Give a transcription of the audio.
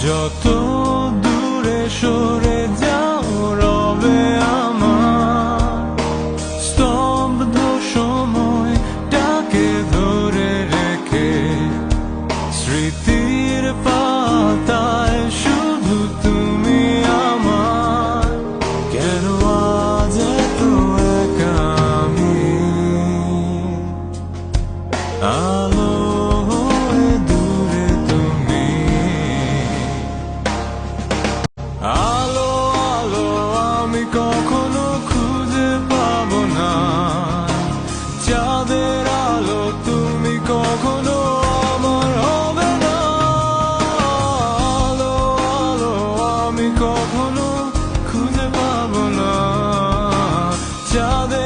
যত দূরে সরে যাও রবে আমার স্তব্ধ সময়টাকে ধরে রেখে স্মৃতির পাতায় শুধু তুমি আমার। কেন আজ এত একা আমি আলো হয়ে দূরে তুমি। আলো আলো আমি কখনো খুঁজে পাবো না, চাঁদের আলো তুমি কখনো আমার হবে না। আলো আলো আমি কখনো খুঁজে পাবো না, চাঁদের